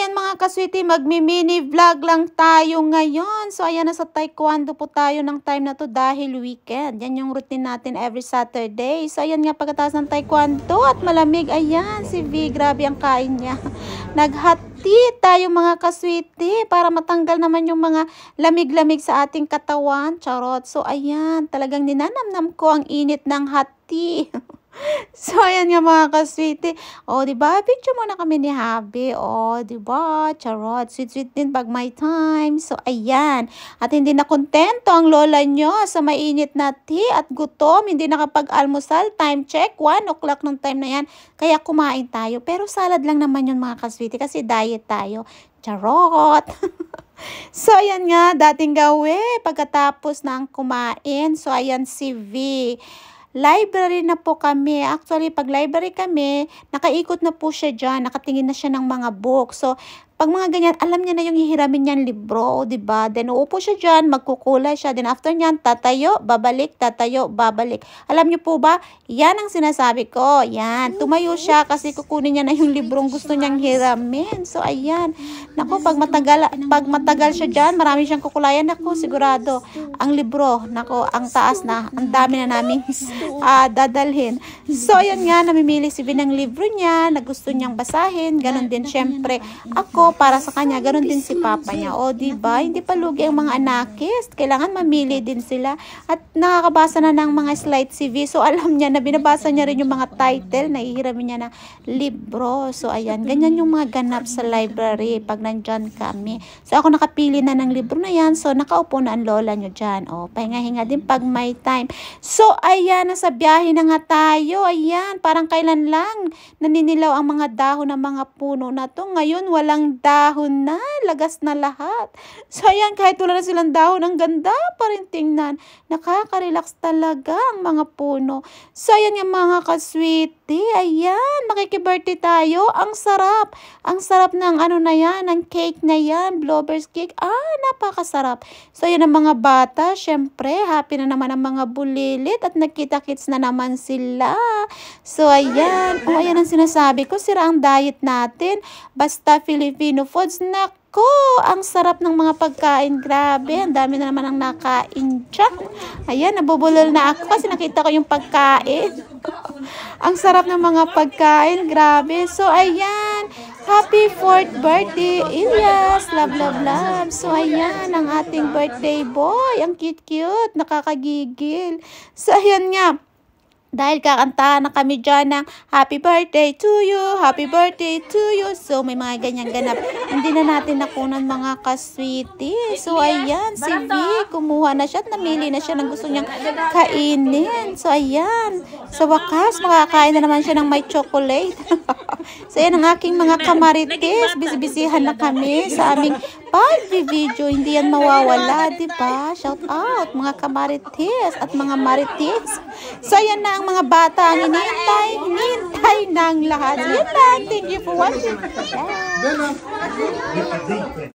ayan mga kaswiti, magmi-mini vlog lang tayo ngayon. So, ayan, nasa taekwondo po tayo ng time na to dahil weekend. Yan yung routine natin every Saturday. So, ayan nga, pagkatapos ng taekwondo at malamig, ayan, si V, grabe ang kain niya. Naghati tayo mga kaswiti para matanggal naman yung mga lamig-lamig sa ating katawan. Charot. So, ayan, talagang ninanamnam ko ang init ng hati. So, ayan nga mga kaswiti. O, diba? Picture muna kami ni Habi. O, diba? Charot. Sweet-sweet din pag may time. So, ayan. At hindi na kontento ang lola nyo sa mainit na tea at gutom. Hindi nakapag-almusal. Time check. 1 o'clock nung time na yan. Kaya kumain tayo. Pero salad lang naman yun mga kaswiti kasi diet tayo. Charot. So, ayan nga. Dating gawi. Pagkatapos na ang kumain. So, ayan si V. Library na po kami. Actually, pag library kami, nakaikot na po siya dyan. Nakatingin na siya ng mga book. So, pag mga ganyan, alam niya na yung hihiramin niyang libro, diba? Then, uupo siya dyan, magkukulay siya. Then, after niyan, tatayo, babalik, tatayo, babalik. Alam niyo po ba? Yan ang sinasabi ko. Yan. Tumayo siya kasi kukunin niya na yung librong gusto niyang hiramin. So, ayan. Naku, pag matagal siya dyan, marami siyang kukulayan. Naku, sigurado. Ang libro, naku, ang taas na. Ang dami na namin dadalhin. So, ayan nga, namimili si Vin ng libro niya na gusto niyang basahin. Ganon din, syempre, ako, para sa kanya, ganoon din si papa niya. O, diba? Hindi pa lugi ang mga anakis. Kailangan mamili din sila. At nakakabasa na ng mga slide CV. So, alam niya na binabasa niya rin yung mga title. Nahihiramin niya na libro. So, ayan. Ganyan yung mga ganap sa library pag nandyan kami. So, ako nakapili na ng libro na yan. So, nakaupo na ang lola nyo dyan. O, pahinga-hinga din pag may time. So, ayan. Nasa biyahe na nga tayo. Ayan. Parang kailan lang naninilaw ang mga dahon ng mga puno na to. Ngayon, walang dahon na, lagas na lahat. So, ayan, kahit wala na silang dahon, ang ganda pa rin tingnan. Nakaka-relax talaga ang mga puno. So, ayan yung mga kaswiti. Ayan, makikibirthday tayo. Ang sarap. Ang sarap ng ano na yan, ng cake na yan, Blowbirds cake. Napakasarap. So, ayan ang mga bata. Syempre, happy na naman ang mga bulilit at nagkita-kits na naman sila. So, ayan. O, ayan ang sinasabi ko. Sira ang diet natin. Basta Filipino foods. Nako, ang sarap ng mga pagkain. Grabe, ang dami na naman ang nakain dyan. Ayan, nabubulol na ako kasi nakita ko yung pagkain. Ang sarap ng mga pagkain. Grabe. So, ayan. Happy 4th birthday, Ilyas. Love, love, love. So, ayan, ang ating birthday boy. Ang cute-cute. Nakakagigil. So, ayan nga. Dahil kakantahan na kami dyan ng happy birthday to you, happy birthday to you. So, may mga ganyan ganap. Hindi na natin nakunan mga kaswiti. So, ayan, si V, kumuha na siya at namili na siya ng gusto niyang kainin. So, ayan. Sa wakas, makakain na naman siya ng may chocolate. So, ayan ang aking mga kamarites. Bisibisihan na kami sa aming pag-video. Hindi yan mawawala, diba? Shout out, mga kamarites at mga marites. So, ayan na ang mga bata ang hinihintay ng lahat. Yan lang. Thank you for watching. Bye.